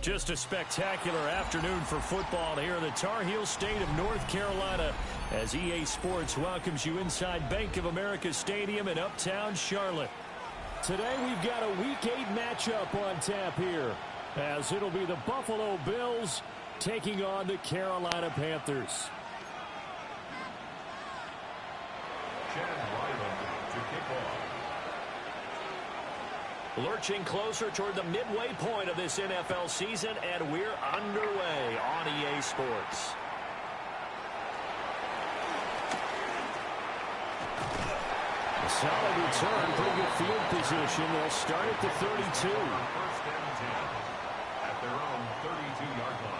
Just a spectacular afternoon for football here in the Tar Heel state of North Carolina as EA Sports welcomes you inside Bank of America Stadium in uptown Charlotte. Today we've got a Week 8 matchup on tap here as it'll be the Buffalo Bills taking on the Carolina Panthers. Lurching closer toward the midway point of this NFL season, and we're underway on EA Sports. A solid return, pretty good field position. They'll start at the 32. First and 10 at their own 32-yard line.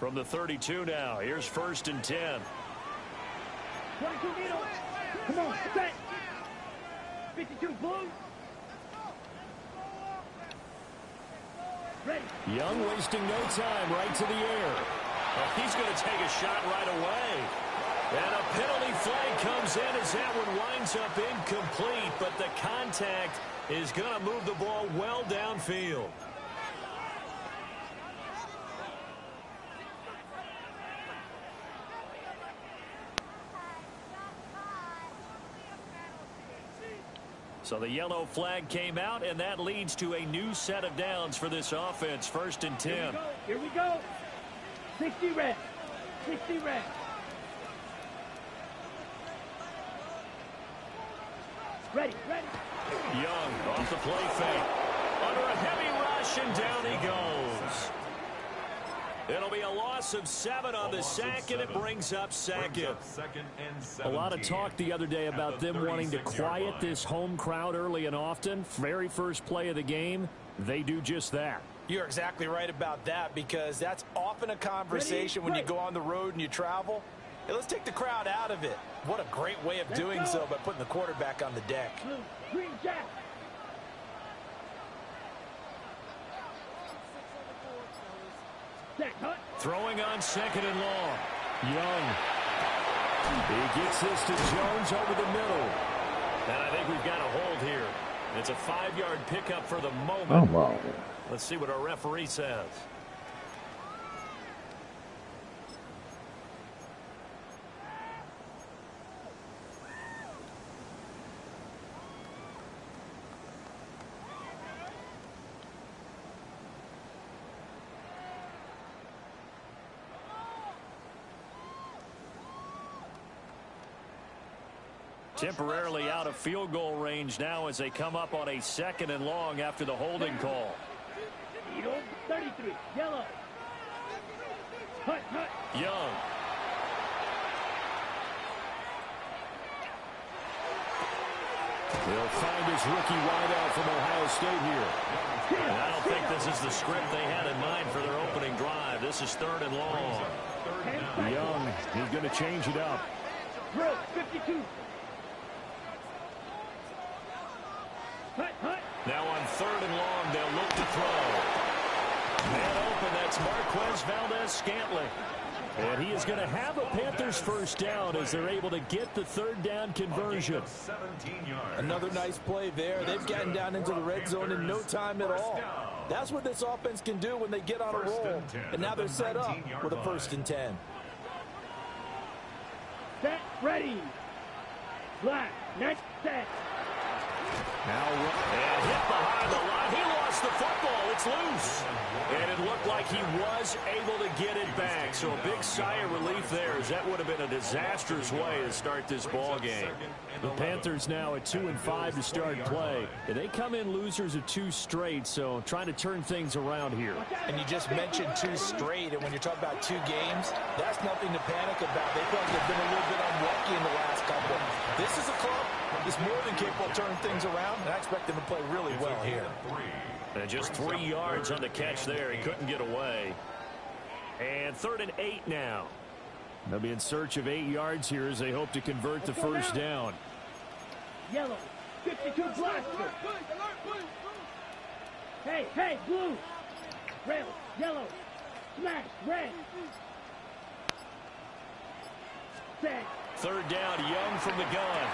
From the 32 now, here's first and 10. Come on, set. 52 blue. Ready. Young wasting no time, right to the air. Oh, he's going to take a shot right away. And a penalty flag comes in as that one winds up incomplete, but the contact is going to move the ball well downfield. So the yellow flag came out, and that leads to a new set of downs for this offense. First and 10. Here we go. 60 red. 60 red. Ready. Young off the play fake. Under a heavy rush, and down he goes. It'll be a loss of 7 on the sack, and it brings up second. A lot of talk the other day about them wanting to quiet this home crowd early and often. Very first play of the game, they do just that. You're exactly right about that, because that's often a conversation when you go on the road and you travel. Hey, let's take the crowd out of it. What a great way of doing so by putting the quarterback on the deck. Green jack. Throwing on second and long. Young. He gets this to Jones over the middle. And I think we've got a hold here. It's a 5-yard pickup for the moment. Oh, wow. Let's see what our referee says. Temporarily out of field goal range now as they come up on a second and long after the holding call. 33, yellow. Young. He'll find his rookie wideout from Ohio State here. And I don't think this is the script they had in mind for their opening drive. This is third and long. Young, he's going to change it up. 52. Now on third and long, they'll look to throw. Man open, that's Marquez Valdez-Scantling. And he is going to have a Panthers first down as they're able to get the third down conversion. Another nice play there. They've gotten down into the red zone in no time at all. That's what this offense can do when they get on a roll. And now they're set up with a first and 10. Set, ready. Black, next set. Now and hit behind the line. He lost the football. It's loose. And it looked like he was able to get it back. So a big sigh of relief there, as that would have been a disastrous way to start this ball game. The Panthers now at 2-5 to start play. And they come in losers of 2 straight, so trying to turn things around here. And you just mentioned 2 straight, and when you're talking about 2 games, that's nothing to panic about. They feel like they've been a little bit unlucky in the last couple. This is a club that's more than capable of turning things around, and I expect them to play really well here. And just 3 yards on the catch there. He couldn't get away. And 3rd and 8 now. They'll be in search of 8 yards here as they hope to convert the first down. Yellow, 52 blaster. Hey, blue. Red, yellow, smash, red. Set. Third down, Young from the gun.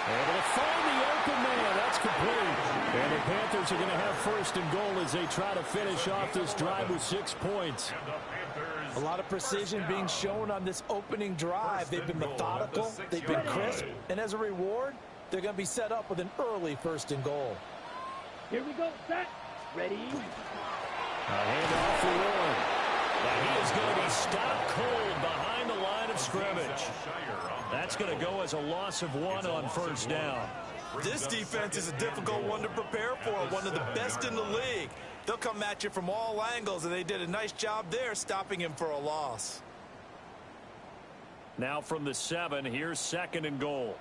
Able to find the open man. That's complete. And the Panthers are going to have first and goal as they try to finish off this drive with 6 points. A lot of precision being shown on this opening drive. They've been methodical. They've been crisp. And as a reward, they're going to be set up with an early first and goal. Here we go. Set. Ready. Handoff for Warren. And he is going to be stopped cold behind the line of scrimmage. That's going to go as a loss of 1 on first down. This defense is a difficult one to prepare for, one of the best in the league. They'll come at you from all angles, and they did a nice job there stopping him for a loss. Now from the 7, here's second and goal.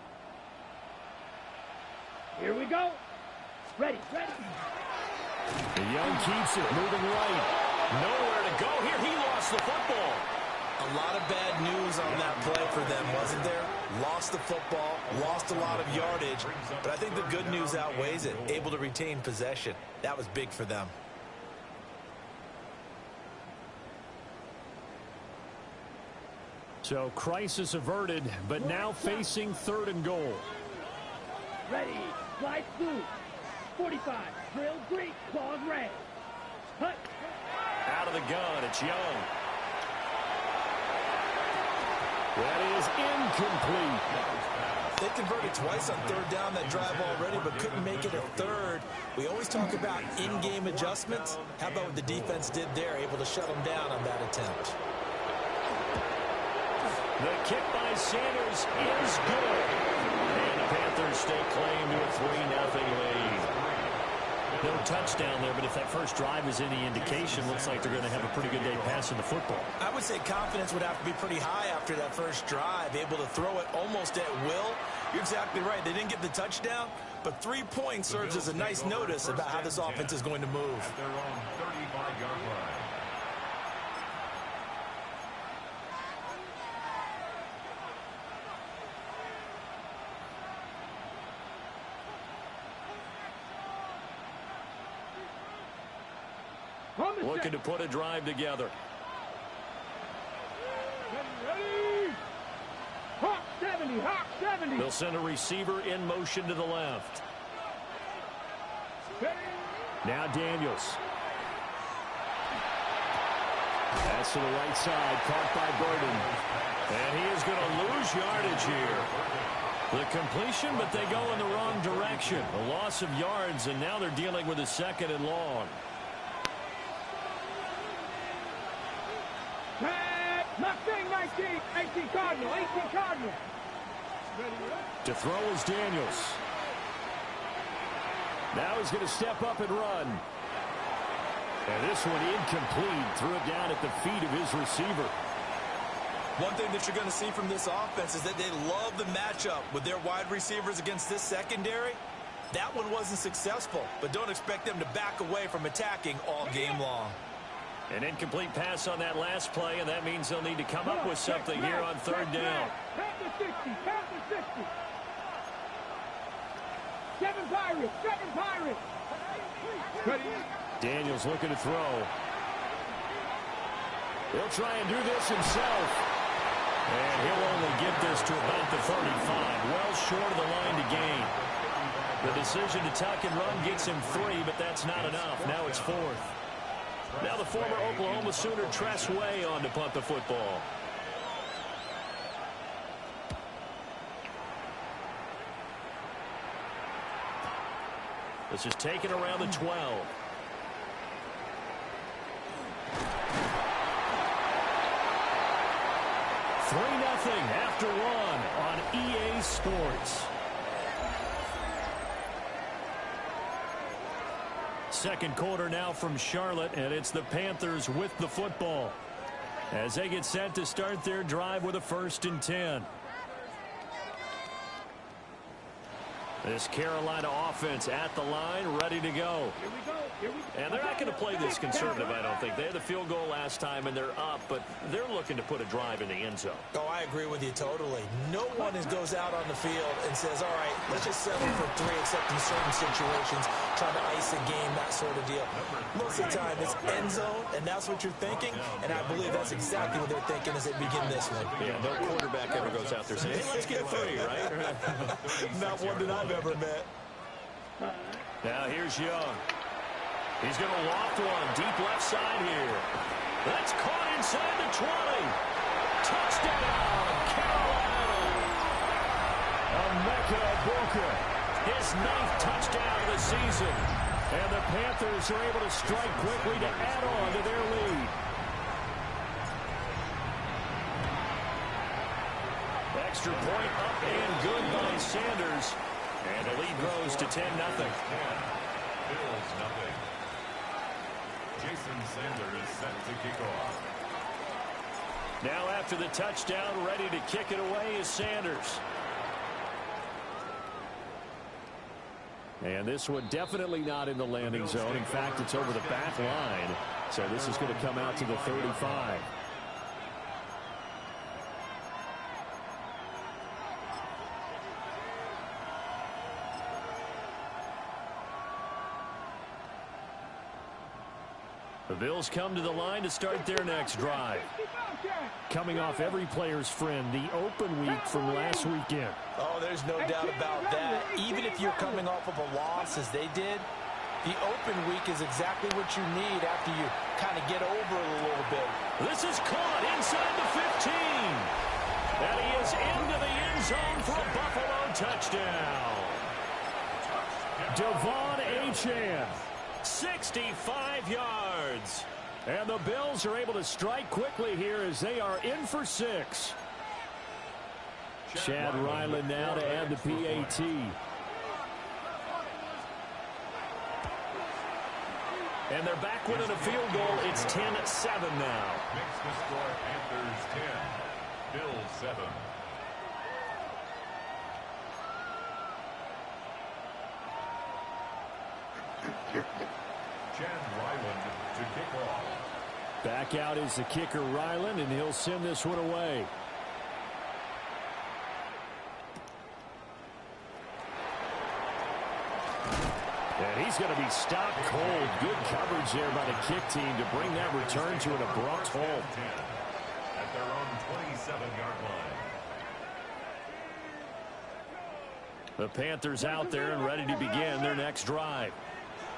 Here we go. Ready. The Young keeps it moving right. Nowhere to go here. He lost the football. A lot of bad news on that play for them, wasn't there? Lost the football, lost a lot of yardage, but I think the good news outweighs it. Able to retain possession. That was big for them. So crisis averted, but now facing third and goal. Ready. Slide blue. 45. Drill green. Claws red. Hut. Out of the gun, it's Young. That is incomplete. They converted twice on third down that drive already, but couldn't make it a third. We always talk about in-game adjustments. How about what the defense did there, able to shut them down on that attempt? The kick by Sanders is good. And the Panthers stay claim to a 3-0 lead. No touchdown there, but if that first drive is any indication, looks like they're going to have a pretty good day passing the football. I would say confidence would have to be pretty high after that first drive, able to throw it almost at will. You're exactly right. They didn't get the touchdown, but 3 points serves as a nice notice about how this offense is going to move. At their own 35-yard line. Looking to put a drive together. Ready. Hawk 70. Hawk 70. They'll send a receiver in motion to the left. Now Daniels. That's to the right side, caught by Burden. And he is going to lose yardage here. The completion, but they go in the wrong direction. A loss of yards, and now they're dealing with a second and long. Mustang 18 Cardinal. To throw is Daniels. Now he's going to step up and run. And this one incomplete. Threw it down at the feet of his receiver. One thing that you're going to see from this offense is that they love the matchup with their wide receivers against this secondary. That one wasn't successful, but don't expect them to back away from attacking all game long. An incomplete pass on that last play, and that means they'll need to come up with something here on third down. Panther 60. Panther 60. 7 Pirates. Daniels looking to throw. He'll try and do this himself. And he'll only get this to about the 35. Well short of the line to gain. The decision to tuck and run gets him 3, but that's not enough. Now it's 4th. Now the former Oklahoma Sooner Tress Way on to punt the football. This is taken around the 12. $3-0 after 1 on EA Sports. Second quarter now from Charlotte, and it's the Panthers with the football as they get set to start their drive with a 1st and 10. This Carolina offense at the line, ready to go. Here we go. Here we go. And they're not going to play this conservative, I don't think. They had the field goal last time, and they're up, but they're looking to put a drive in the end zone. Oh, I agree with you totally. No one goes out on the field and says, all right, let's just settle for 3, except in certain situations, trying to ice a game, that sort of deal. Most of the time, it's end zone, and that's what you're thinking, and I believe that's exactly what they're thinking as they begin this one. Yeah, no quarterback ever goes out there saying, hey, let's get 3, right? Not one that I've ever met. Now here's Young. He's going to loft one deep left side here. That's caught inside the 20. Touchdown, Carolina. Wk-8, his 9th touchdown of the season. And the Panthers are able to strike quickly to add on to their lead. Extra point up and good by Sanders. And the lead grows to 10-0. Bills nothing. Jason Sanders set to kick off. Now after the touchdown, ready to kick it away is Sanders. And this one definitely not in the landing zone. In fact, it's over the back line. So this is going to come out to the 35. The Bills come to the line to start their next drive. Coming off every player's friend, the open week from last weekend. Oh, there's no doubt about that. Even if you're coming off of a loss as they did, the open week is exactly what you need after you kind of get over it a little bit. This is caught inside the 15. And he is into the end zone for a Buffalo touchdown. Javon 65 yards. And the Bills are able to strike quickly here as they are in for 6. Chad Ryland now to add the PAT. And they're back winning a field goal. It's 10-7 now. Makes the score Panthers 10, Bills 7. Chad Ryland to kick off. Back out is the kicker Ryland, and he'll send this one away. And he's going to be stopped cold. Good coverage there by the kick team to bring that return to an abrupt halt. At their own 27-yard line. The Panthers out there and ready to begin their next drive.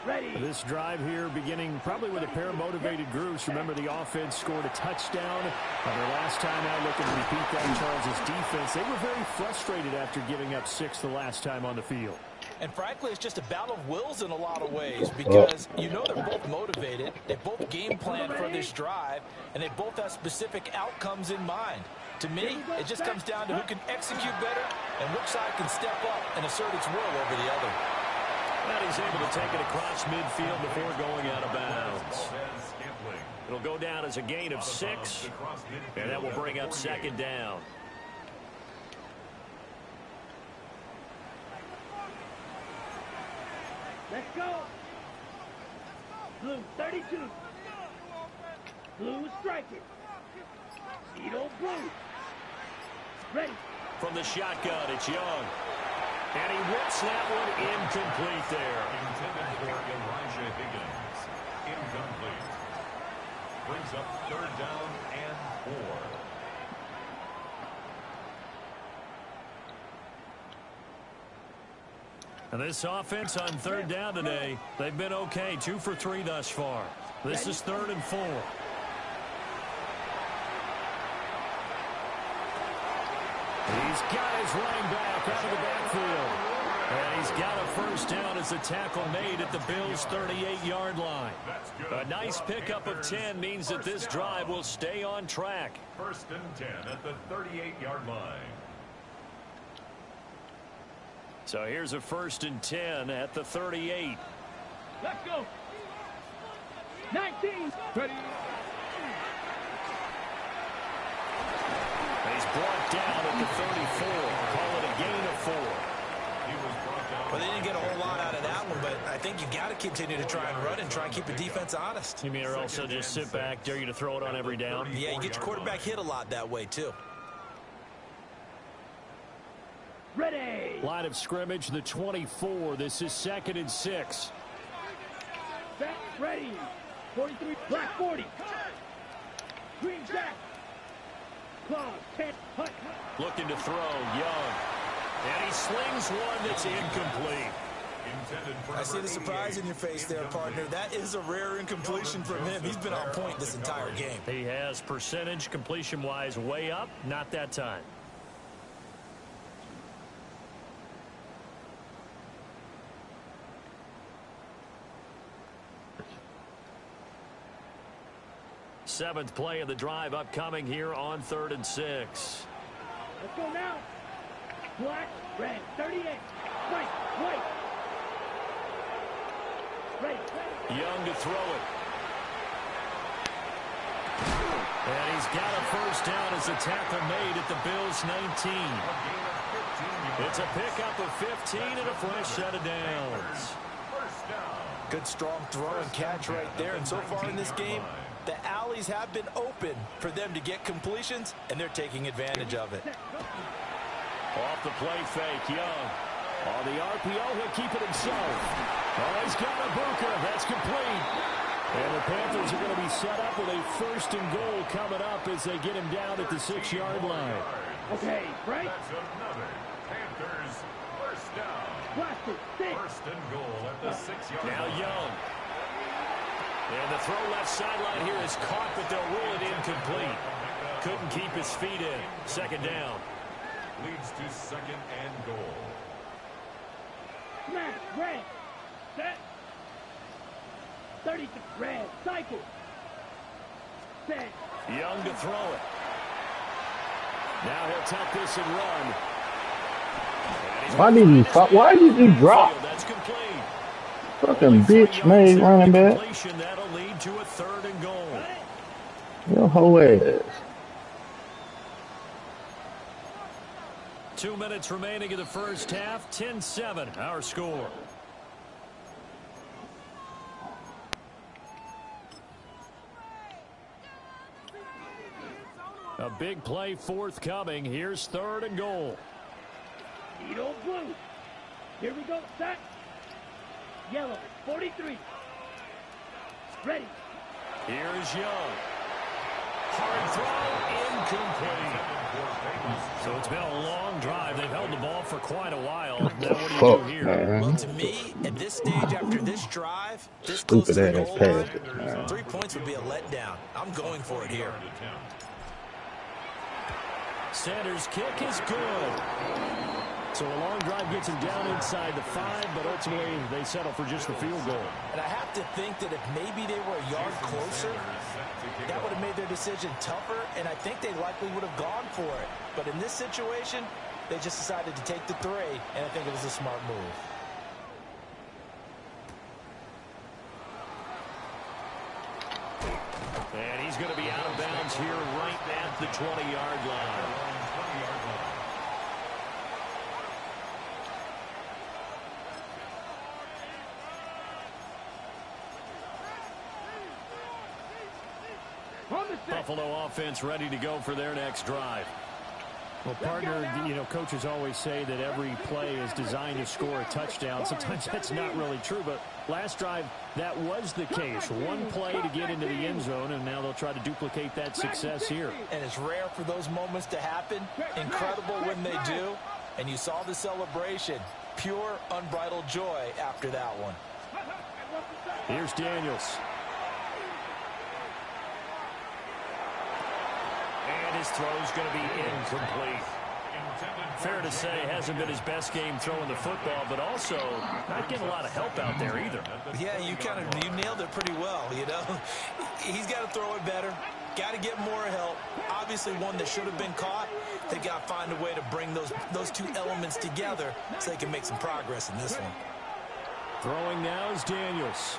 Ready. This drive here beginning probably with a pair of motivated groups. Remember, the offense scored a touchdown. Their last time out, looking to repeat that. Charles' defense, they were very frustrated after giving up 6 the last time on the field. And frankly, it's just a battle of wills in a lot of ways because you know they're both motivated. They both game plan for this drive, and they both have specific outcomes in mind. To me, it just comes down to who can execute better and which side can step up and assert its will over the other. And he's able to take it across midfield before going out of bounds. It'll go down as a gain of 6, and that will bring up second down. Let's go. Blue 32. Blue is striking. Cito Blue. Ready. From the shotgun, it's Young. And he whips that one incomplete there. Intended for Elijah Higgins. Incomplete. Brings up 3rd down and 4. And this offense on 3rd down today, they've been okay. 2 for 3 thus far. This is 3rd and 4. He's got his running back out of the backfield. And he's got a first down as the tackle made at the Bills' 38-yard line. A nice pickup of 10 means that this drive will stay on track. 1st and 10 at the 38-yard line. So here's a 1st and 10 at the 38. Let's go. 19. Ready. He's brought down at the 34. Call it a gain of 4. Well, they didn't get a whole lot out of that one, but I think you got to continue to try and run and try and keep the defense honest. You mean or also just sit back, dare you to throw it on every down? Yeah, you get your quarterback hit a lot that way, too. Ready. Line of scrimmage, the 24. This is 2nd and 6. Set, ready. 43, black 40. Green jack. Claw, 10, hut. Looking to throw, Young. And he slings one that's incomplete. I see the surprise in your face there, partner. That is a rare incompletion from him. He's been on point this entire game. He has percentage completion-wise way up, not that time. Seventh play of the drive upcoming here on 3rd and 6. Let's go now. Black, red, 38. White, white. Ready. Young to throw it. And he's got a first down as the tackle made at the Bills' 19. It's a pickup of 15 and a fresh set of downs. Good strong throw and catch right there. And so far in this game, the alleys have been open for them to get completions, and they're taking advantage of it. Off the play fake, Young. On the RPO, he'll keep it himself. Oh, he's got a Booker. That's complete. And the Panthers are going to be set up with a 1st and goal coming up as they get him down at the 6-yard line. Okay, right. That's another Panthers first down. Blaster, 6. 1st and goal at the 6-yard line. Now Young. And the throw left sideline here is caught, but they'll rule it incomplete. Couldn't keep his feet in. 2nd down. Leads to 2nd and goal. Smash, red. Set. 30, red, cycle. Set. Young to throw it. Now he'll tuck this and run. Why did you drop? That's complete. Fucking bitch made running back. That'll lead to a 3rd and goal. Your whole ass. 2 minutes remaining in the first half. 10-7, our score. A big play forthcoming. Here's 3rd and goal. Needle blue. Here we go. Set. Yellow, 43. Ready. Here's Young. Hard throw, incomplete. So it's been a long drive. They've held the ball for quite a while. Now what do you do here? Well, to me, at this stage after this drive, this close to the goal line, 3 points would be a letdown. I'm going for it here. Sanders' kick is good. So a long drive gets him down inside the 5, but ultimately they settle for just the field goal. And I have to think that if maybe they were a yard closer, that would have made their decision tougher, and I think they likely would have gone for it. But in this situation, they just decided to take the 3, and I think it was a smart move. And he's going to be out of bounds here right at the 20-yard line. Buffalo offense ready to go for their next drive. Well, partner, you know, coaches always say that every play is designed to score a touchdown. Sometimes that's not really true, but last drive, that was the case. One play to get into the end zone, and now they'll try to duplicate that success here. And it's rare for those moments to happen. Incredible when they do. And you saw the celebration. Pure, unbridled joy after that one. Here's Daniels. And his throw's going to be incomplete. Fair to say, hasn't been his best game throwing the football, but also not getting a lot of help out there either. Yeah, you nailed it pretty well, you know. He's got to throw it better. Got to get more help. Obviously one that should have been caught. They've got to find a way to bring those two elements together so they can make some progress in this one. Throwing now is Daniels.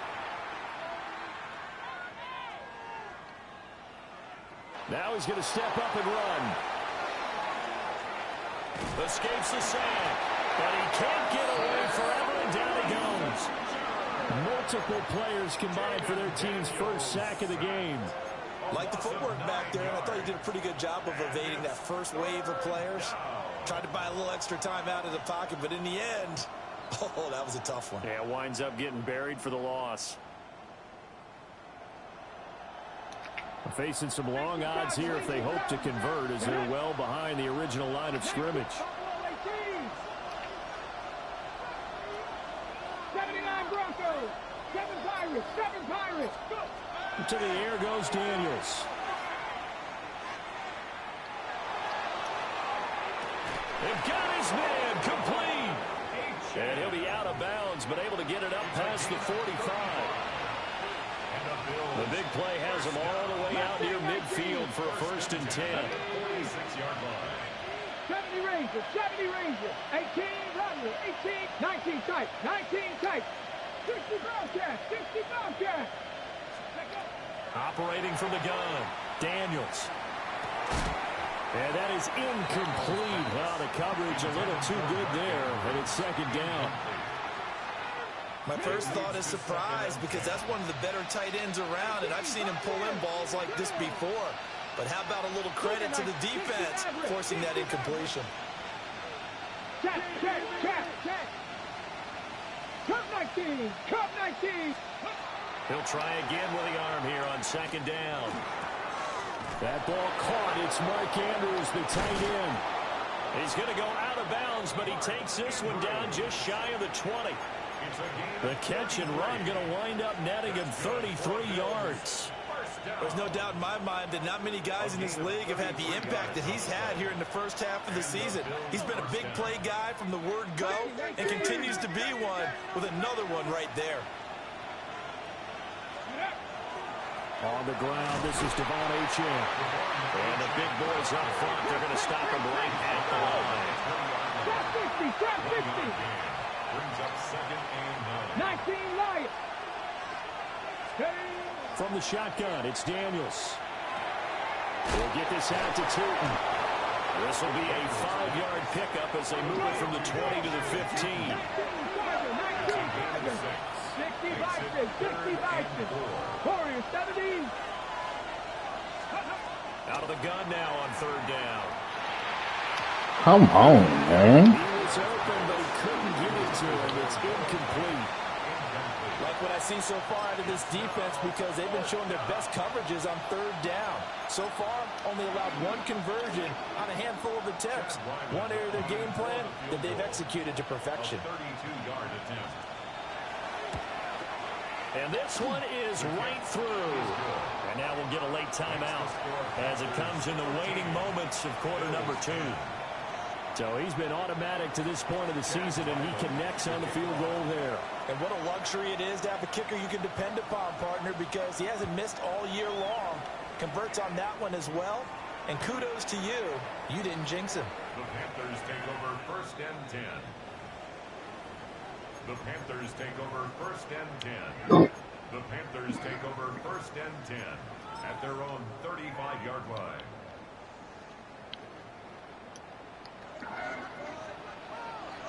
Now he's going to step up and run. Escapes the sack. But he can't get away forever, and down he goes. Multiple players combined for their team's first sack of the game. Like the footwork back there, and I thought he did a pretty good job of evading that first wave of players. Tried to buy a little extra time out of the pocket, but in the end, oh, that was a tough one. Yeah, winds up getting buried for the loss. Facing some long odds here if they hope to convert, as they're well behind the original line of scrimmage. 79 Broncos, 7 Pirates, 7 Pirates. Go. To the air goes Daniels. They've got his man complete. And he'll be out of bounds, but able to get it up past the 45. The big play has him all the way out near midfield for a 1st and 10. 46-yard line. 70 Rangers, 70 Rangers, 18 Rangers, 18, 19 tight, 19 tight, 60 Bobcats, 60 Bobcats. Operating from the gun, Daniels. And that is incomplete. Well, the coverage a little too good there, and it's 2nd down. My first thought is surprise, because that's one of the better tight ends around, and I've seen him pull in balls like this before. But how about a little credit to the defense forcing that incompletion? Check. Cup 19, Cup 19. He'll try again with the arm here on 2nd down. That ball caught. It's Mark Andrews, the tight end. He's going to go out of bounds, but he takes this one down just shy of the 20. The catch and run going to wind up netting him 33 yards. There's no doubt in my mind that not many guys in this league have had the impact that he's had here in the first half of the season. He's been a big play guy from the word go and continues to be one with another one right there. On the ground, this is Javon. And the big boys up front, they're going to stop him right at the line. Trap 50. Brings up 2nd and 19 Lions. From the shotgun, it's Daniels. We'll get this out to Tootin. This will be a 5-yard pickup as they move it from the 20 to the 15. 60 Bison. Warriors 70. Out of the gun now on 3rd down. Come on, man. He was open, but he couldn't get it to him. It's incomplete. Like what I see so far out of this defense, because they've been showing their best coverages on 3rd down. So far, only allowed 1 conversion on a handful of attempts. One area of their game plan that they've executed to perfection. 32-yard attempt. And this one is right through. And now we'll get a late timeout as it comes in the waning moments of quarter number 2. So he's been automatic to this point of the season, and he connects on the field goal there. And what a luxury it is to have a kicker you can depend upon, partner, because he hasn't missed all year long. Converts on that one as well. And kudos to you. You didn't jinx him. The Panthers take over 1st and 10. The Panthers take over 1st and 10. The Panthers take over 1st and 10 at their own 35-yard line.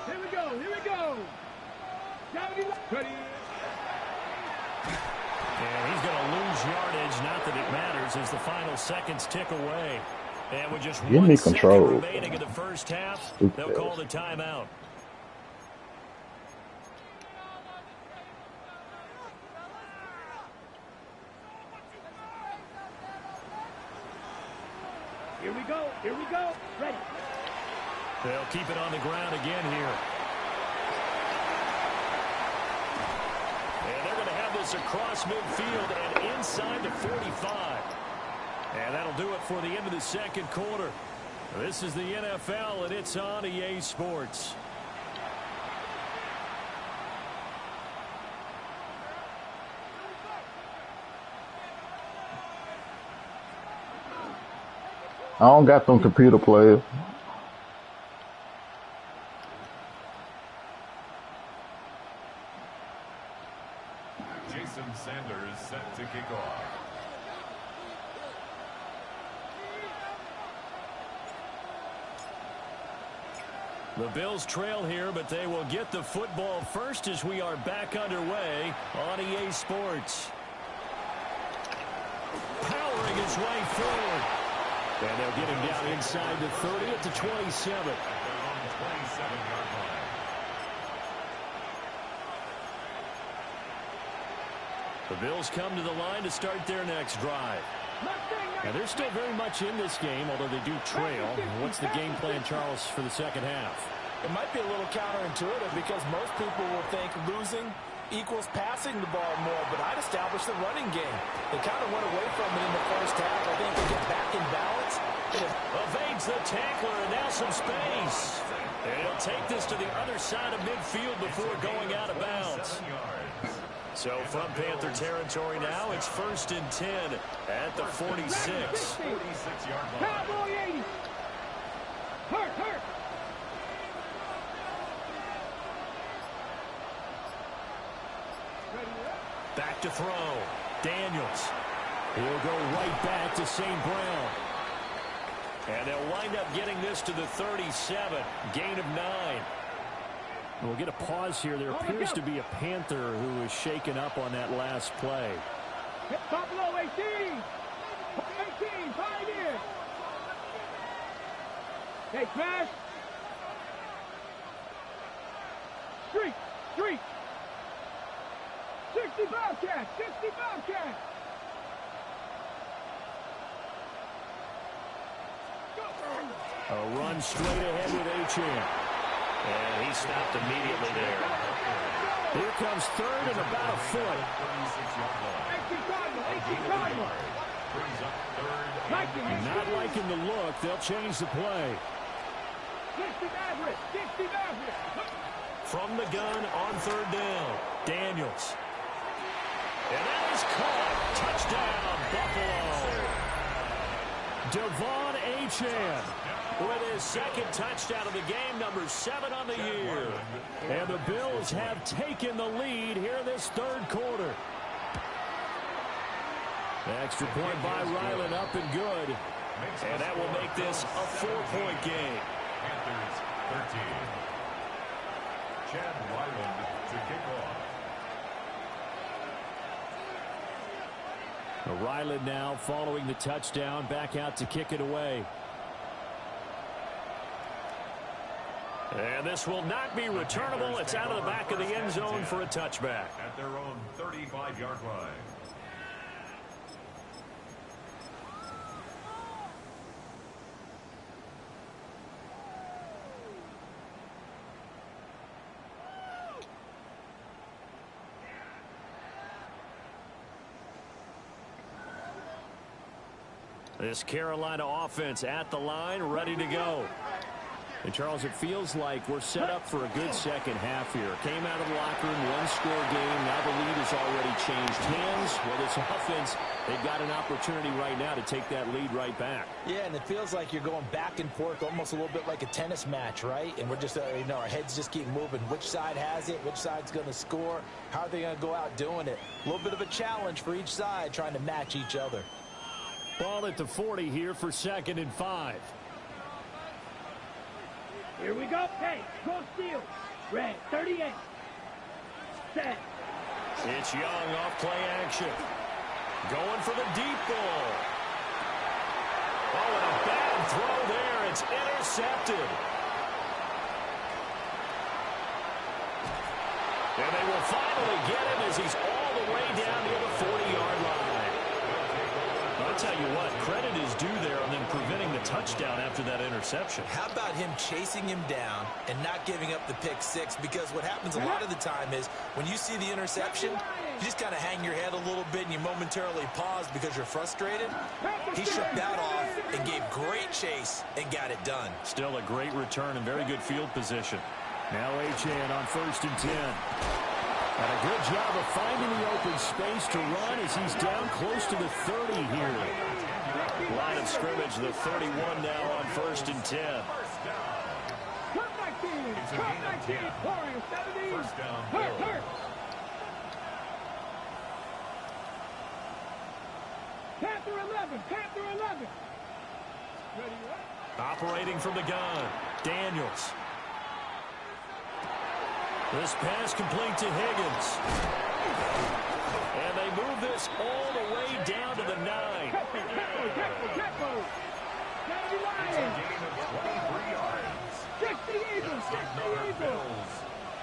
Here we go. Ready. And he's going to lose yardage. Not that it matters as the final seconds tick away. And with just Give me 1 second control. remaining in the first half, they'll call the timeout. Here we go. Ready. They'll keep it on the ground again here. And they're going to have this across midfield and inside the 45. And that'll do it for the end of the 2nd quarter. This is the NFL, and it's on EA Sports. I don't got them computer players. Jason Sanders set to kick off. The Bills trail here, but they will get the football first as we are back underway on EA Sports. Powering his way forward. And they'll get him down inside the 30 at the 27. The Bills come to the line to start their next drive. Now, they're still very much in this game, although they do trail. What's the game plan, Charles, for the second half? It might be a little counterintuitive because most people will think losing equals passing the ball more, but I'd establish the running game. They kind of went away from it in the first half. I think they get back in balance. Evades the tackler, and now some space. And he'll take this to the other side of midfield before going out of bounds. So from Panther territory now, it's 1st and 10 at the 46. Cowboy 80. Hurt. Back to throw. Daniels. He'll go right back to St. Brown. And they'll wind up getting this to the 37. Gain of 9. We'll get a pause here. There appears to be a Panther who is shaken up on that last play. Buffalo 18. 18, 5 in. Hey, crash. Street. 60 Bobcats. A run straight ahead with H.M. And he stopped immediately there. Here comes 3rd and about a foot. Not liking the look. They'll change the play. 60 Maverick. From the gun on 3rd down. Daniels. And that is caught. Touchdown, Buffalo. Javon H.M. with his 2nd touchdown of the game, number 7 on the year. And the Bills have taken the lead here in this 3rd quarter. Extra point by Ryland, up and good. And that will make this a 4-point game. Panthers 13. Chad Ryland to kick off. Ryland now following the touchdown, back out to kick it away. And this will not be returnable. It's out of the back of the end zone for a touchback. At their own 35-yard line. This Carolina offense at the line, ready to go. And, Charles, it feels like we're set up for a good second half here. Came out of the locker room, one-score game. Now the lead has already changed hands. Well, this offense, they've got an opportunity right now to take that lead right back. Yeah, and it feels like you're going back and forth, almost a little bit like a tennis match, right? And we're just, our heads just keep moving. Which side has it? Which side's going to score? How are they going to go out doing it? A little bit of a challenge for each side, trying to match each other. Ball at the 40 here for 2nd and 5. Here we go. Hey, go steal. Red, 38. Set. It's Young off play action. Going for the deep ball. Oh, and a bad throw there. It's intercepted. And they will finally get him as he's all the way down near the 40-yard line. I'll tell you what, credit is due there on them preventing the touchdown after that interception. How about him chasing him down and not giving up the pick six? Because what happens a lot of the time is when you see the interception, you just kind of hang your head a little bit and you momentarily pause because you're frustrated. He shook that off and gave great chase and got it done. Still a great return and very good field position. Now H.N. on 1st and 10. And a good job of finding the open space to run as he's down close to the 30 here. Line of scrimmage, the 31 now on 1st and 10. Cut 19, Warriors 17. First down, Hurt. Panther 11. Ready, Operating from the gun, Daniels. This pass complete to Higgins. And they move this all the way down to the 9.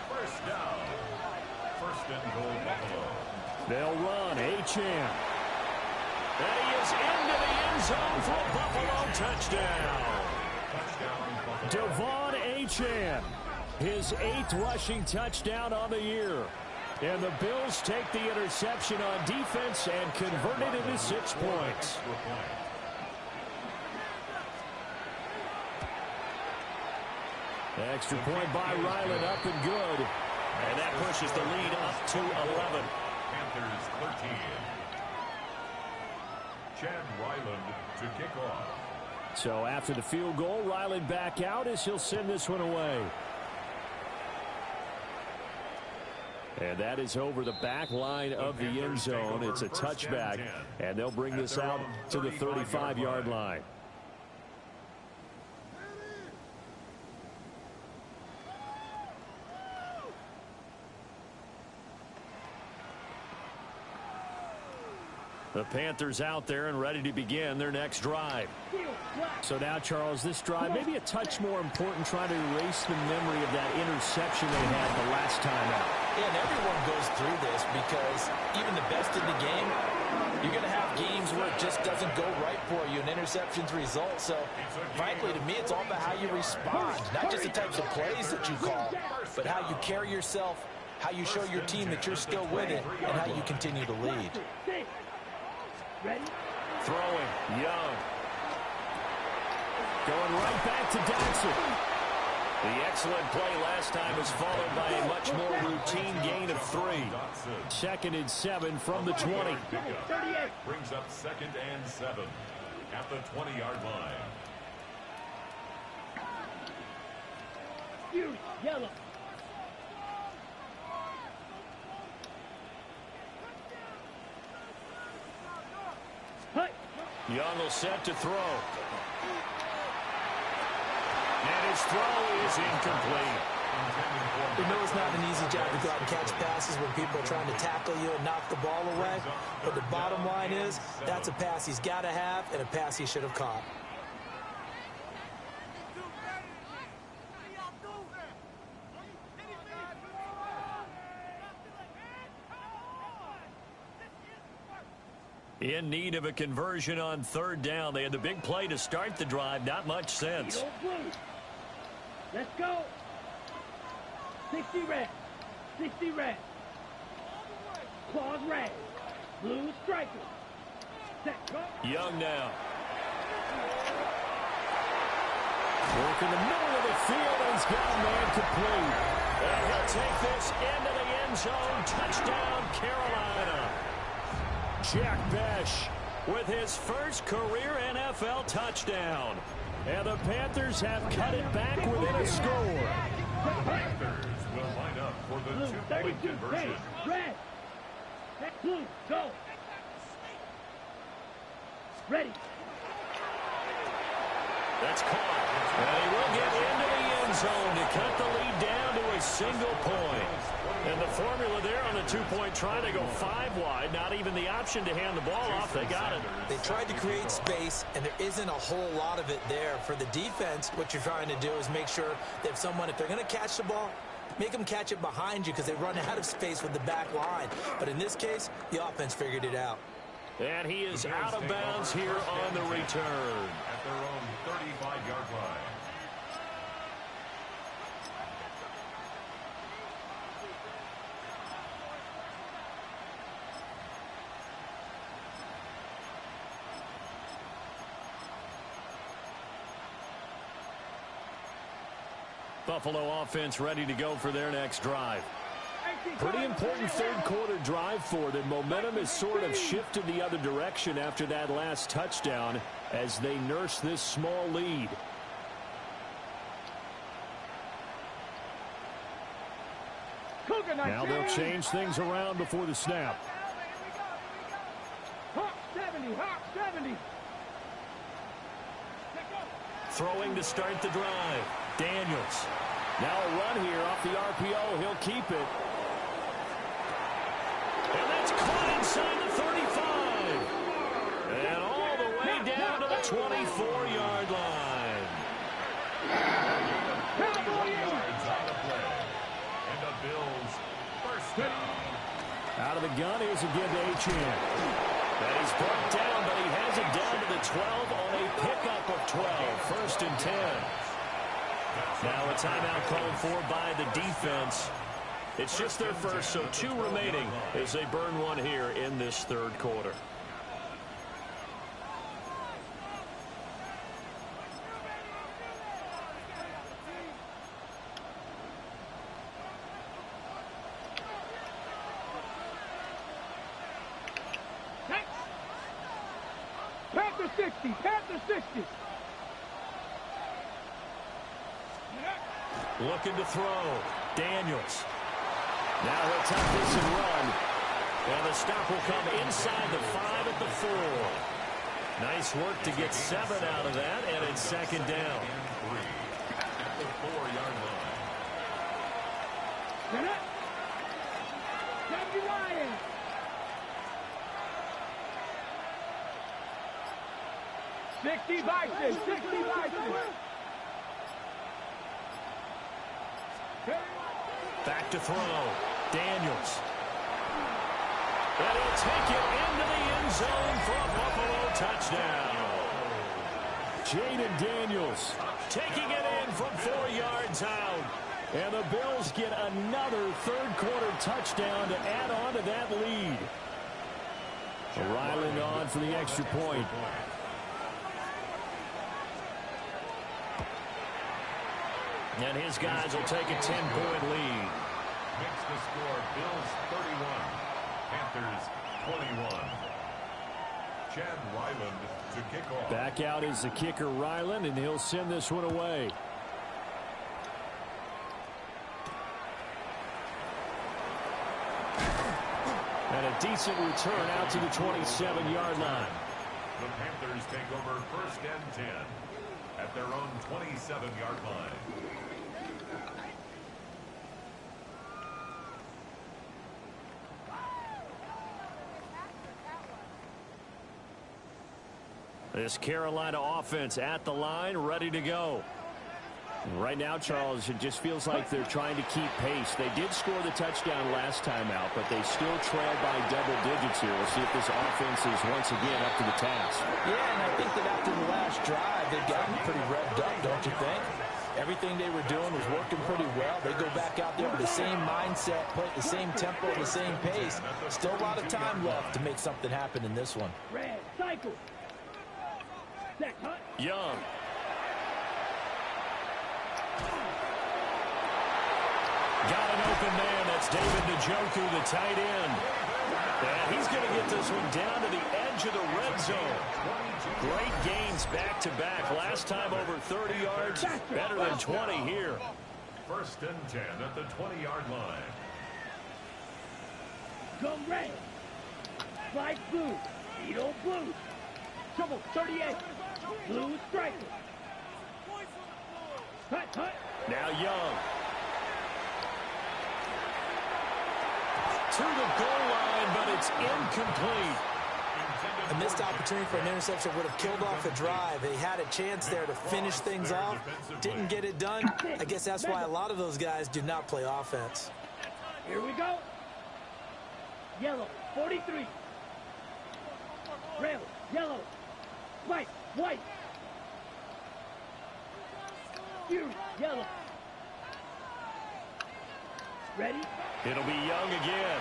First down. First and goal, Buffalo. They'll run. Achane. And he is into the end zone for a Buffalo touchdown. Javon Achane. His 8th rushing touchdown on the year. And the Bills take the interception on defense and convert it into 6 points. Extra point by Ryland, up and good. And that pushes the lead up to 11. Panthers 13. Chad Ryland to kick off. So after the field goal, Ryland back out as he'll send this one away. And that is over the back line of the end zone. It's a touchback, and they'll bring this out to the 35-yard line. The Panthers out there and ready to begin their next drive. So now, Charles, this drive maybe a touch more important, trying to erase the memory of that interception they had the last time out. Yeah, and everyone goes through this because even the best in the game, you're going to have games where it just doesn't go right for you, and interceptions result. So, frankly, to me, it's all about how you respond, not just the types of plays that you call, but how you carry yourself, how you show your team that you're still with it, and how you continue to lead. Throwing, Young. Going right back to Dotson. The excellent play last time was followed by a much more routine gain of 3. 2nd and 7 from the 20. Brings up 2nd and 7 at the 20-yard line. Yellow. Young will set to throw. And his throw is incomplete. We know it's not an easy job to go out and catch passes when people are trying to tackle you and knock the ball away. But the bottom line is, that's a pass he's got to have and a pass he should have caught. In need of a conversion on 3rd down. They had the big play to start the drive. Not much sense. Let's go. 60 red. 60 red. Claws red. Blue striker. Set, go. Young now. Work in the middle of the field, and he's got a man complete. And he'll take this into the end zone. Touchdown, Carolina. Jack Besh with his first career NFL touchdown. And the Panthers have cut it back within a score. Panthers will line up for the 2-point conversion. Red. Blue, go. Ready. That's caught. And he will get into the end zone to cut the lead down to a single point. And the formula there on the 2-point try to go 5 wide. Not even the option to hand the ball off. They got it. They tried to create space, and there isn't a whole lot of it there. For the defense, what you're trying to do is make sure that if they're going to catch the ball, make them catch it behind you because they run out of space with the back line. But in this case, the offense figured it out. And he is out of bounds here on the return. At their own 35-yard line. Buffalo offense ready to go for their next drive. Pretty important 3rd quarter drive for them. Momentum has sort of shifted the other direction after that last touchdown as they nurse this small lead. Now they'll change things around before the snap. Hawk 70, Hawk 70. Throwing to start the drive. Daniels. Now a run here off the RPO. He'll keep it. And that's caught inside the 35. And all the way down to the 24-yard line. Yards on the play. And the Bills first down. Out of the gun, here's again to Achane. And he's brought down, but he has it down to the 12 on a pickup of 12. First and 10. Now a timeout called for by the defense. It's just their first, so 2 remaining as they burn one here in this third quarter. Panthers 60, Panthers 60. Looking to throw. Daniels. Now he'll tuck this and run. And the stop will come inside the 5 at the 4. Nice work to get 7 out of that, and it's second down. At the 4-yard line. Garnett. Ryan. Sixty Bison, 60 Bison. Back to throw. Daniels. And he'll take it into the end zone for a Buffalo touchdown. Jaden Daniels taking it in from 4 yards out. And the Bills get another third-quarter touchdown to add on to that lead. Ryland on for the extra point. And his guys will take a 10-point lead. Makes the score Bills 31, Panthers 21. Chad Ryland to kick off. Back out is the kicker Ryland, and he'll send this one away. And a decent return out to the 27-yard line. The Panthers take over first and 10 at their own 27-yard line. This Carolina offense at the line, ready to go. Right now, Charles, it just feels like they're trying to keep pace. They did score the touchdown last time out, but they still trail by double digits here. We'll see if this offense is once again up to the task. Yeah, and I think that after the last drive, they've gotten pretty revved up, don't you think? Everything they were doing was working pretty well. They go back out there with the same mindset, play at the same tempo, the same pace. Still a lot of time left to make something happen in this one. Red, cycle. Young. Got an open man. That's David Njoku, the tight end. And he's going to get this one down to the edge of the red zone. Great gains back-to-back. Last time over 30 yards, better than 20 here. First and 10 at the 20-yard line. Go red. Slide blue. Edo blue. Trouble 38. Blue striker. Hut. Now Young. To the goal line, but it's incomplete. A missed opportunity for an interception would have killed off a drive. They had a chance there to finish things off. Didn't get it done. I guess that's why a lot of those guys do not play offense. Here we go. Yellow, 43. Red, yellow. White. Fury, yellow. Ready? It'll be Young again.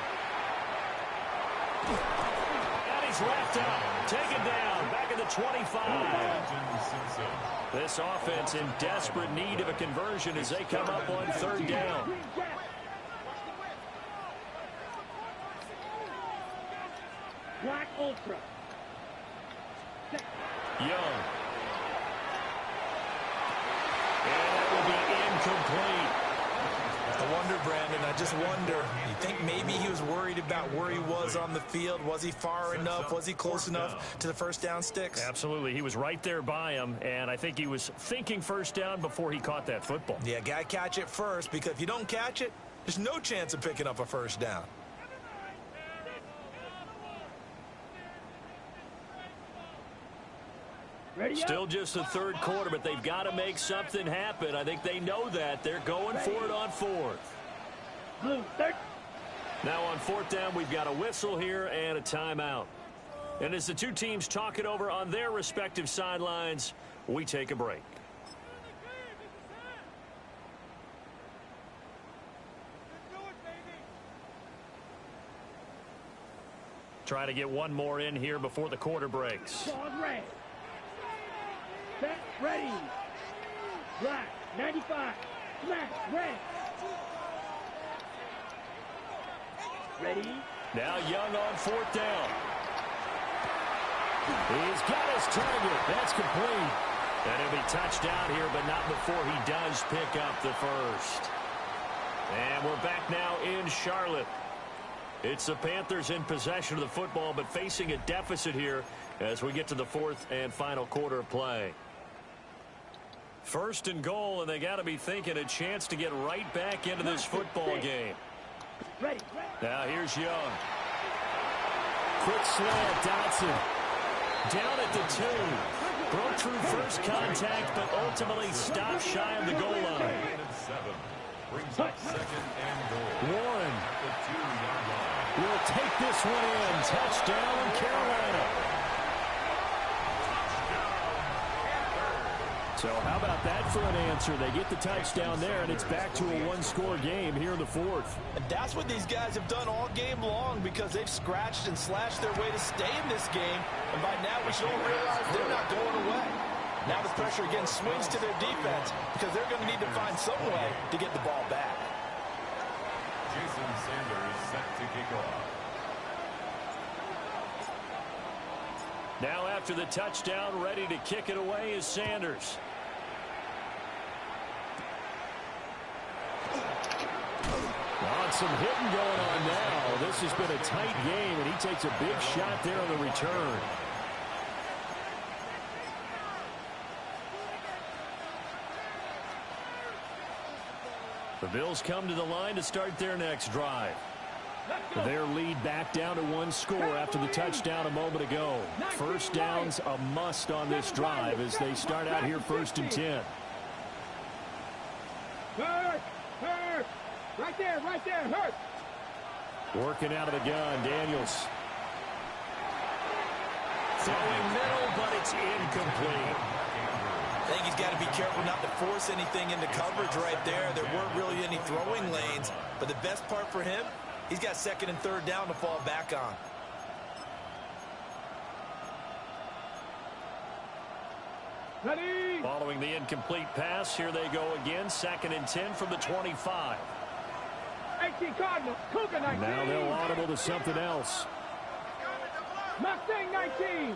And he's wrapped up. Taken down. Back at the 25. This offense in desperate need of a conversion as they come up on third down. Black Ultra. Young. And that will be incomplete. A I wonder, Brandon, I just wonder, you think maybe he was worried about where he was on the field? Was he far enough? Was he close enough to the first down sticks? Absolutely. He was right there by him, and I think he was thinking first down before he caught that football. Yeah, got to catch it first, because if you don't catch it, there's no chance of picking up a first down. Still just the third quarter, but they've got to make something happen. I think they know that. They're going for it on fourth. Now on fourth down, we've got a whistle here and a timeout. And as the two teams talk it over on their respective sidelines, we take a break. Try to get one more in here before the quarter breaks. Set, ready. Black, 95. Smash, red. Ready. Now Young on fourth down. He's got his target. That's complete. And he'll be touchdown here, but not before he does pick up the first. And we're back now in Charlotte. It's the Panthers in possession of the football, but facing a deficit here as we get to the fourth and final quarter of play. First and goal, and they got to be thinking a chance to get right back into this football game. Now here's Young. Quick slant, Dotson. Down at the 2. Broke through first contact, but ultimately stopped shy of the goal line. Brings up second and goal. Warren will take this one in. Touchdown, Carolina. So how about that for an answer? They get the touchdown there, and it's back to a one-score game here in the fourth. And that's what these guys have done all game long, because they've scratched and slashed their way to stay in this game. And by now we should all realize they're not going away. Now the pressure again swings to their defense, because they're going to need to find some way to get the ball back. Jason Sanders set to kick off. Now after the touchdown, ready to kick it away is Sanders. On some hitting going on now. This has been a tight game, and he takes a big shot there on the return. The Bills come to the line to start their next drive. Their lead back down to one score after the touchdown a moment ago. First down's a must on this drive as they start out here first and 10. Hurt! Hurt! Right there, hurt! Working out of the gun, Daniels. Throwing middle, but it's incomplete. I think he's got to be careful not to force anything into coverage right there. There weren't really any throwing lanes, but the best part for him, he's got second and third down to fall back on. Ready. Following the incomplete pass, here they go again. Second and 10 from the 25. 18 Cardinals, Cougar 19. Now they'll audible to something else. Mustang 19.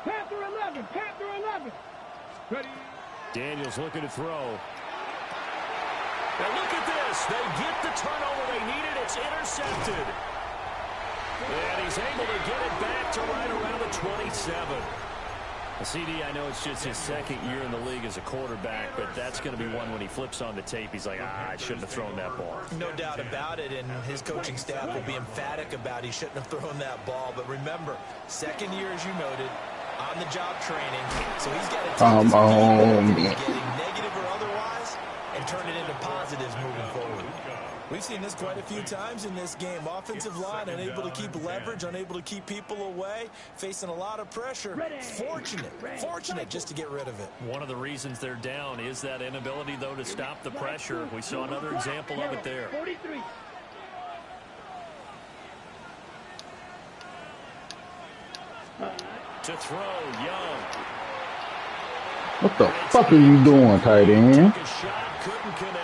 Panther 11, Panther 11. Ready. Daniels looking to throw. Now look at this. They get the turnover they needed. It's intercepted. And he's able to get it back to right around the 27. CD, I know it's just his second year in the league as a quarterback, but that's going to be one when he flips on the tape. He's like, I shouldn't have thrown that ball. No doubt about it, and his coaching staff will be emphatic about he shouldn't have thrown that ball. But remember, second year, as you noted, on-the-job training, so he's got to take this getting negative or otherwise and turn it into positives moving forward. We've seen this quite a few times in this game. Offensive line unable to keep leverage, unable to keep people away, facing a lot of pressure. Fortunate just to get rid of it. One of the reasons they're down is that inability, though, to stop the pressure. We saw another example of it there. 43. To throw, Young. What the fuck are you doing, tight end? Took a shot, couldn't connect.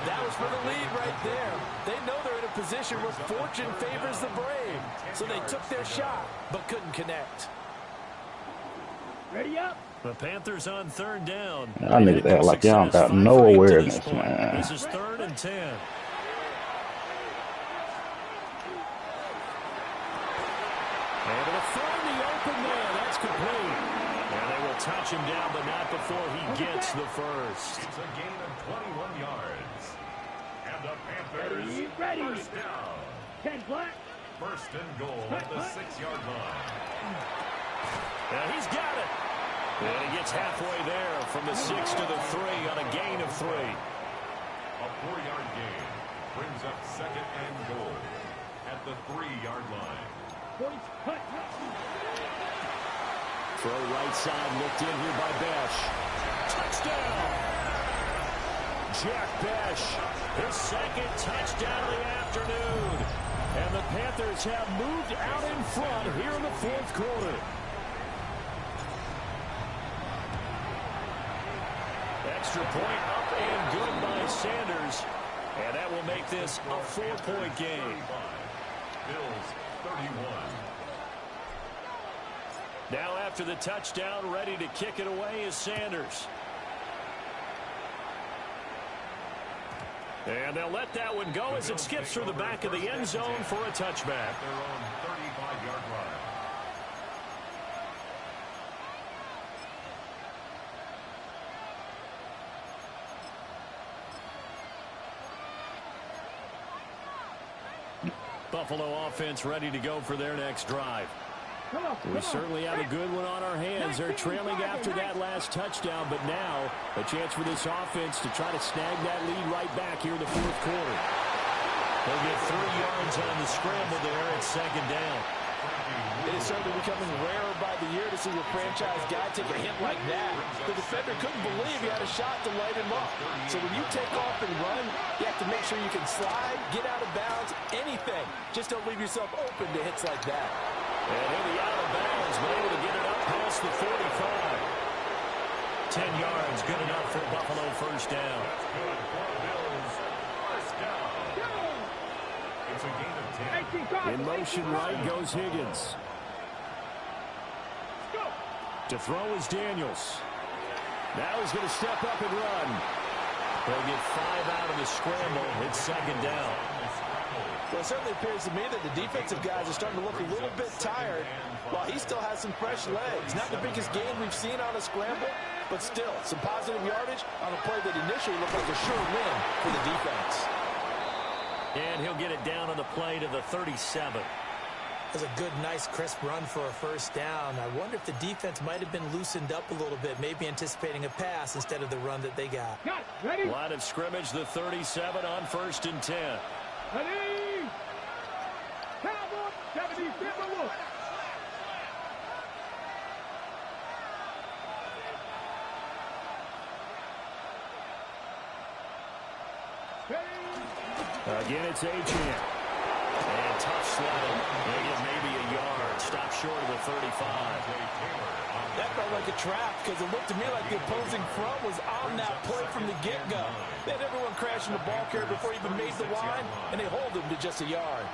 That was for the lead right there. They know they're in a position where fortune favors the brave. So they took their shot, but couldn't connect. Ready up. The Panthers on third down. Y'all niggas act like y'all got no awareness, man. This is 3rd and 10. Able to find the open man. That's complete. And they will touch him down, but not before he gets the first. It's a gain of 21 yards. And the Panthers Ready. first down. 10 black. First and goal at the 6-yard line. And he's got it. And he gets halfway there from the 6 to the 3 on a gain of 3. A 4-yard gain brings up 2nd and goal at the 3-yard line. Throw right side, looked in here by Besh. Touchdown! Jack Besh, his 2nd touchdown of the afternoon. And the Panthers have moved out in front here in the 4th quarter. Extra point up and good by Sanders. And that will make this a 4-point game. Bills 31. Now after the touchdown, ready to kick it away is Sanders. And they'll let that one go as it skips through the back of the end zone for a touchback. Their own 35-yard line. Buffalo offense ready to go for their next drive. We certainly have a good one on our hands. They're trailing after that last touchdown, but now a chance for this offense to try to snag that lead right back here in the 4th quarter. They'll get 3 yards on the scramble there at 2nd down. It is certainly becoming rarer by the year to see a franchise guy take a hit like that. The defender couldn't believe he had a shot to light him up. So when you take off and run, you have to make sure you can slide, get out of bounds, anything. Just don't leave yourself open to hits like that. And he'll be out of bounds, but able to get it up past the 45. 10 yards, good enough for Buffalo first down. That's good for Bills. First down. It's a gain of 10. In motion right goes Higgins. To throw is Daniels. Now he's going to step up and run. They'll get 5 out of the scramble. It's 2nd down. Well, it certainly appears to me that the defensive guys are starting to look a little bit tired while he still has some fresh legs. Not the biggest gain we've seen on a scramble, but still some positive yardage on a play that initially looked like a sure win for the defense. And he'll get it down on the play to the 37. That's a good, nice, crisp run for a first down. I wonder if the defense might have been loosened up a little bit, maybe anticipating a pass instead of the run that they got. Ready? Line of scrimmage, the 37 on 1st and 10. Ready? Cowboy, 77 look. Again, it's Achane. And tough slide. They get maybe a yard. Stop short of the 35. That felt like a trap because it looked to me like the opposing front was on that play from the get-go. They had everyone crashing the ball carrier before he even made the line, and they hold him to just a yard.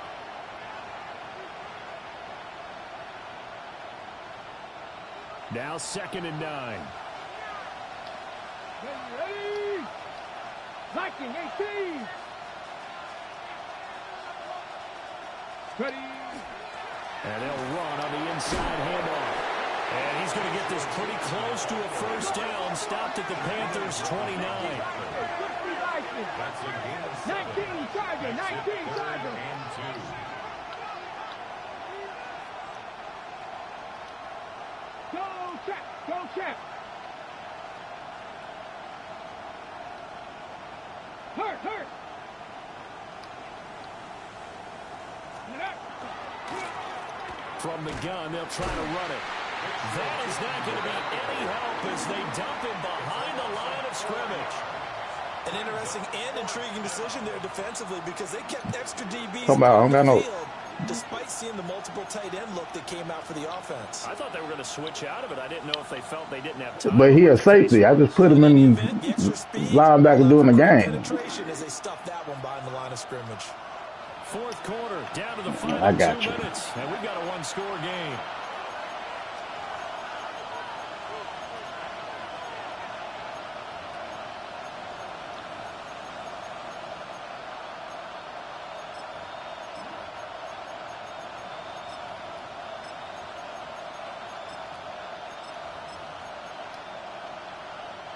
Now 2nd and 9. Ready? Viking 18. Ready? And they'll run on the inside handoff. And he's going to get this pretty close to a first down. Stopped at the Panthers' 29. That's a gain of 7. 19 Charger, 19 Charger. And 2. Go check, go check. Hurt. From the gun, they'll try to run it. That is not going to be any help as they dump him behind the line of scrimmage. An interesting and intriguing decision there defensively because they kept extra DBs on the field despite seeing the multiple tight end look that came out for the offense. I thought they were going to switch out of it. I didn't know if they felt they didn't have time. But he a safety. I just put him in linebacker doing the game. As they stuffed that one behind the line of scrimmage. 4th quarter, down to the final I got 2 you. minutes, and we've got a 1-score game.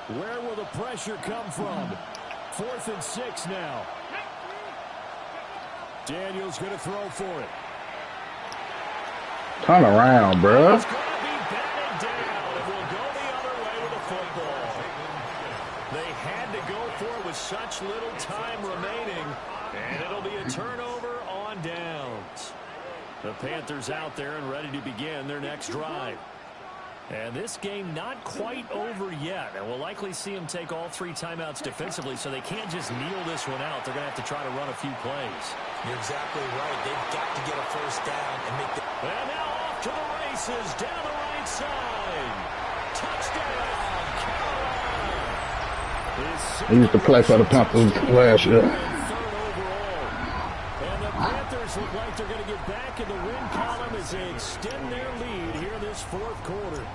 Where will the pressure come from? 4th and 6 now. Daniels going to throw for it. Turn around, bro. It's going to be batted down, and will go the other way with the football. They had to go for it with such little time remaining, and it'll be a turnover on downs. The Panthers out there and ready to begin their next drive. And this game not quite over yet, and we'll likely see them take all 3 timeouts defensively, so they can't just kneel this one out. They're going to have to try to run a few plays. You're exactly right. They've got to get a first down and make the... And now off to the races down the right side. Touchdown, Keia. He used to play for the Panthers last year. 3rd overall. And the Panthers look like they're going to get back in the win column as they extend their lead here in this 4th quarter.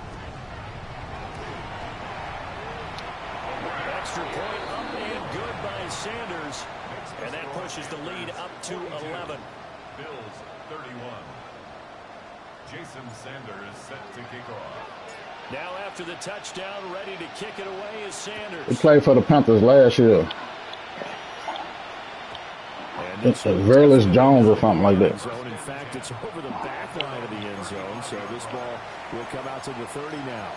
Extra point up and good by Sanders. And that pushes the lead up to 11. Bills 31. Jason Sanders set to kick off. Now after the touchdown, ready to kick it away is Sanders. He played for the Panthers last year. It's a Verlis Jones or something like that. In fact, it's over the back line of the end zone, so this ball will come out to the 30 now.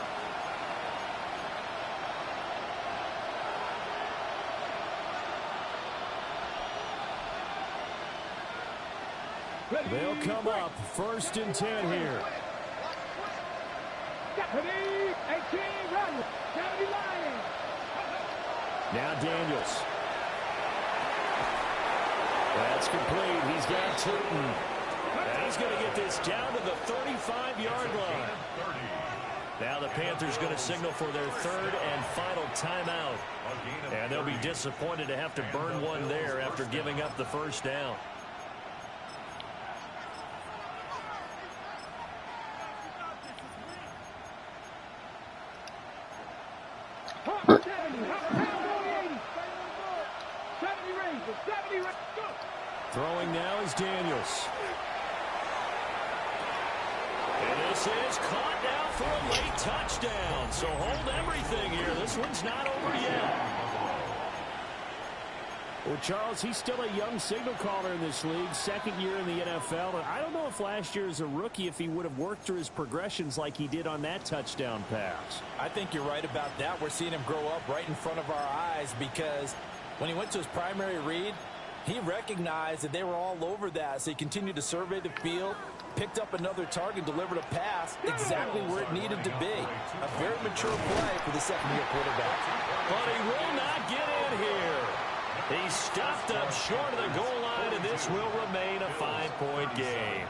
They'll come up 1st and 10 here. Now Daniels. That's complete. He's got Tootin. And he's going to get this down to the 35-yard line. Now the Panthers going to signal for their 3rd and final timeout. And they'll be disappointed to have to burn one there after giving up the first down. Throwing now is Daniels. And this is caught now for a late touchdown. So hold everything here. This one's not over yet. Well, Charles, he's still a young signal caller in this league, 2nd year in the NFL. And I don't know if last year as a rookie, if he would have worked through his progressions like he did on that touchdown pass. I think you're right about that. We're seeing him grow up right in front of our eyes because when he went to his primary read, he recognized that they were all over that, so he continued to survey the field, picked up another target, delivered a pass exactly where it needed to be. A very mature play for the 2nd-year quarterback. But he will not get in here. He's stuffed up short of the goal line, and this will remain a 5-point game.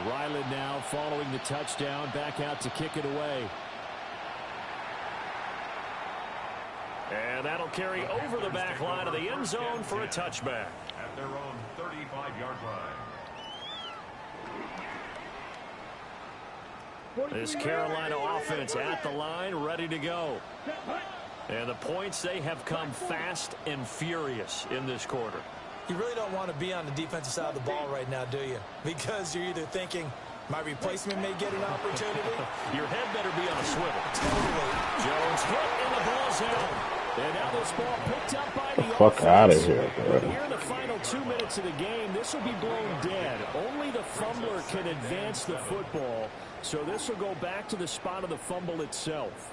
Ryland now following the touchdown, back out to kick it away. And that'll carry over the back line of the end zone for a touchback. At their own 35-yard line. This Carolina offense at the line, ready to go. And the points, they have come fast and furious in this quarter. You really don't want to be on the defensive side of the ball right now, do you? Because you're either thinking, my replacement may get an opportunity. Your head better be on a swivel. Totally. Jones hit and the ball's out. And now this ball picked up by the Fuck out of here, But bro. here in the final 2 minutes of the game, this will be blown dead. Only the fumbler can advance the football. So this will go back to the spot of the fumble itself.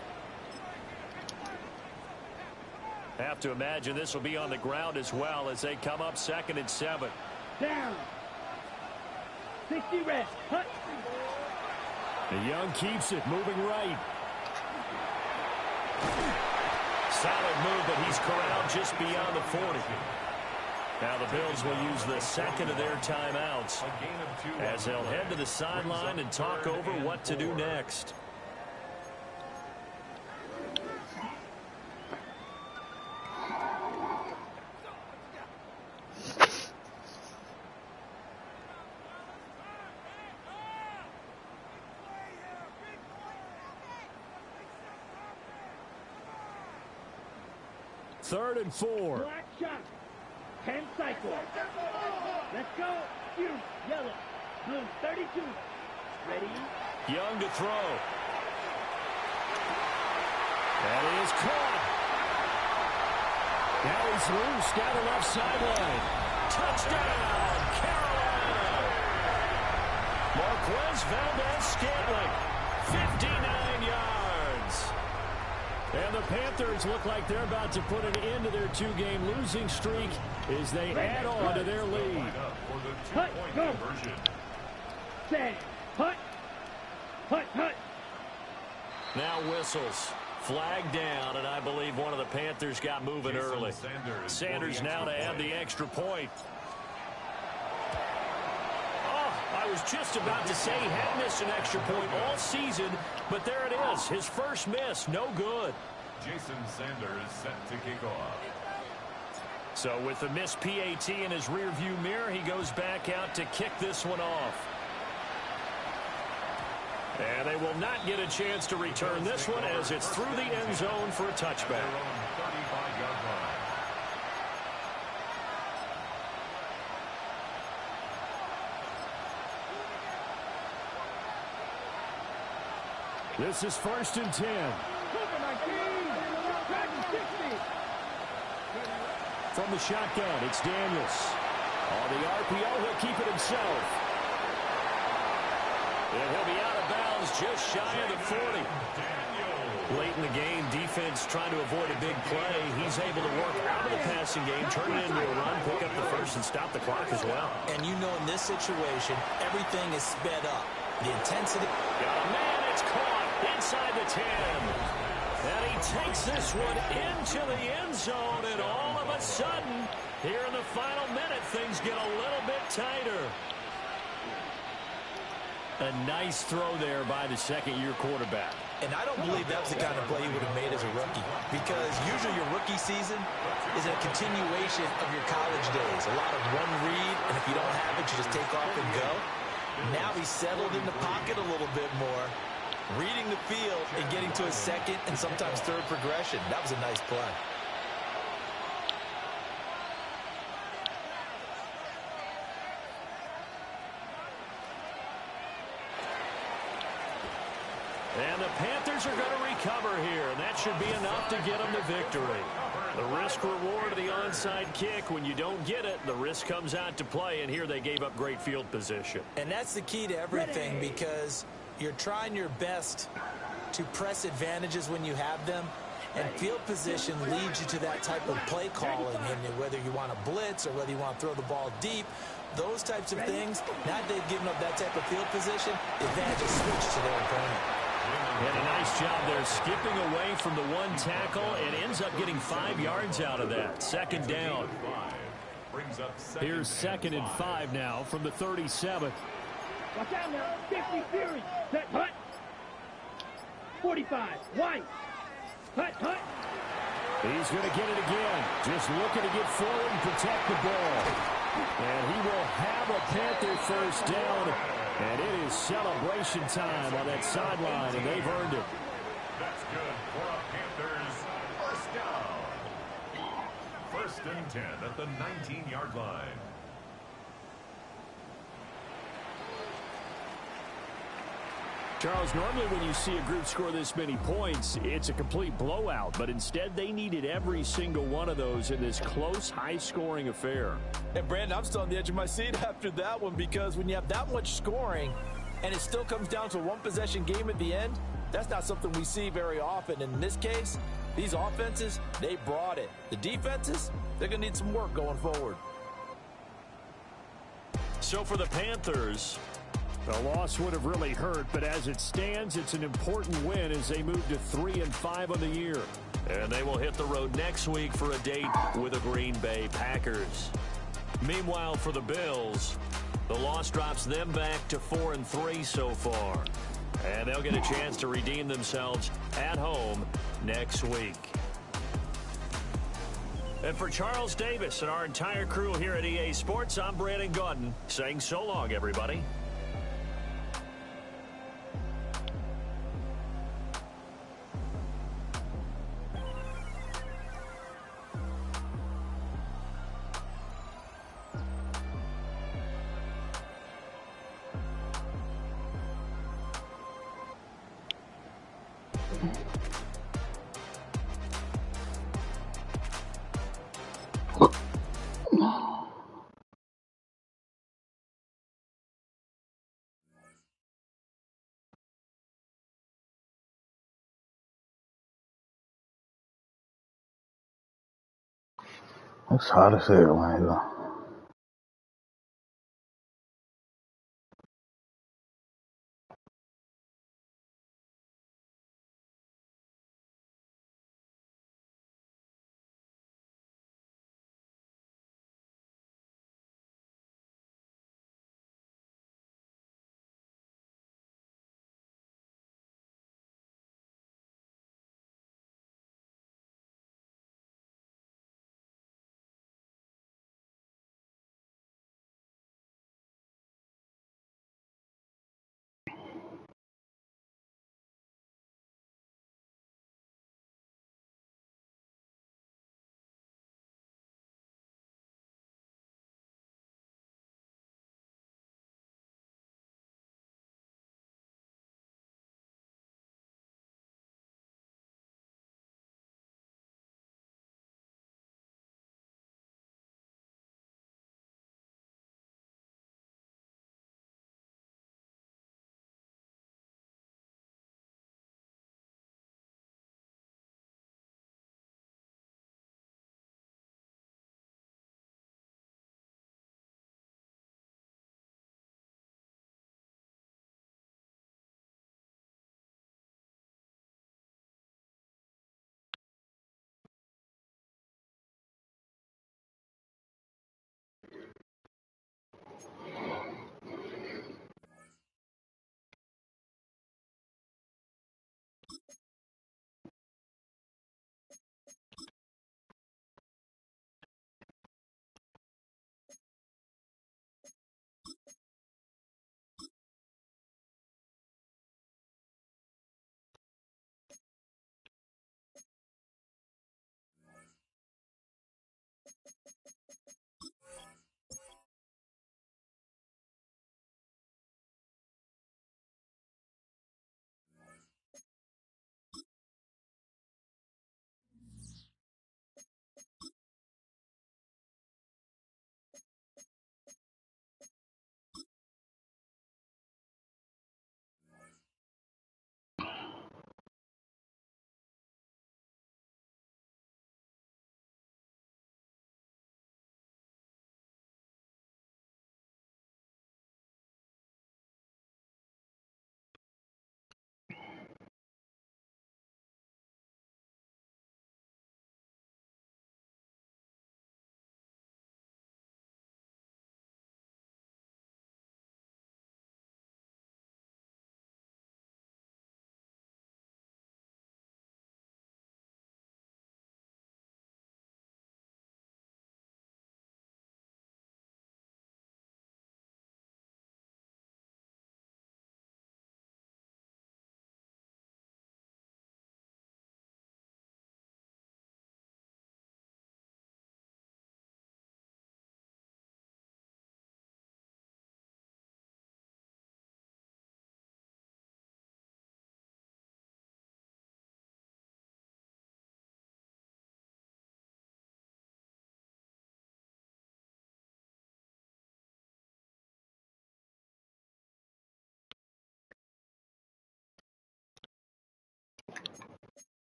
Have to imagine this will be on the ground as well as they come up 2nd and 7. Down. 60 rest. Hut. The Young keeps it, moving right. Solid move, but he's corralled just beyond the 40. Now the Bills will use the 2nd of their timeouts as they'll head to the sideline and talk over what to do next. 3rd and 4. Black shot. 10 cycles. Let's go. You, yellow. Blue, 32. Ready? Young to throw. That is caught. Now he's loose down the left sideline. Touchdown, Carolina. Marquez Valdez-Scantling, 59 yards. And the Panthers look like they're about to put an end to their 2-game losing streak as they add on to their lead. Hut, go. Say, hut, hut, hut. Now whistles. Flag down, and I believe one of the Panthers got moving early. Sanders now to add the extra point. Oh, I was just about to say he had missed an extra point all season, but there it is. His first miss, no good. Jason Sanders set to kick off. So with the missed PAT in his rearview mirror, he goes back out to kick this one off. And they will not get a chance to return this one as it's through the end zone for a touchback. This is 1st and 10. From the shotgun, it's Daniels. On the RPO, he'll keep it himself. And he'll be out of bounds just shy of the 40. Late in the game, defense trying to avoid a big play. He's able to work out of the passing game, turn it into a run, pick up the first, and stop the clock as well. And you know in this situation, everything is sped up. The intensity. Got a man, it's caught inside the 10. And he takes this one into the end zone, and all of a sudden, here in the final minute, things get a little bit tighter. A nice throw there by the second-year quarterback. And I don't believe that was the kind of play he would have made as a rookie, because usually your rookie season is a continuation of your college days. A lot of one read, and if you don't have it, you just take off and go. Now he's settled in the pocket a little bit more, reading the field and getting to his second and sometimes third progression. That was a nice play. And the Panthers are going to recover here, and that should be enough to get them the victory. The risk-reward of the onside kick, when you don't get it, the risk comes out to play, and here they gave up great field position. And that's the key to everything, because you're trying your best to press advantages when you have them, and field position leads you to that type of play calling, and whether you want to blitz or whether you want to throw the ball deep, those types of things, now that they've given up that type of field position, advantage is switched to their opponent. And a nice job there skipping away from the one tackle and ends up getting 5 yards out of that. 2nd down. Here's 2nd and 5 now from the 37. Watch out now. 50 Fury. Set, hut. 45. White. Hut, hut. He's going to get it again. Just looking to get forward and protect the ball. And he will have a Panther first down. And it is celebration time on that sideline, and they've earned it. That's good for a Panthers first down. 1st and 10 at the 19-yard line. Charles, normally when you see a group score this many points, it's a complete blowout. But instead, they needed every single one of those in this close, high-scoring affair. And, Brandon, I'm still on the edge of my seat after that one, because when you have that much scoring and it still comes down to a one-possession game at the end, that's not something we see very often. And in this case, these offenses, they brought it. The defenses, they're going to need some work going forward. So for the Panthers, the loss would have really hurt, but as it stands, it's an important win as they move to 3-5 on the year. And they will hit the road next week for a date with the Green Bay Packers. Meanwhile, for the Bills, the loss drops them back to 4-3 so far. And they'll get a chance to redeem themselves at home next week. And for Charles Davis and our entire crew here at EA Sports, I'm Brandon Gaudin saying so long, everybody. It's hard to say it right here.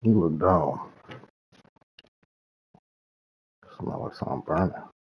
You look dumb. Smell like something burning.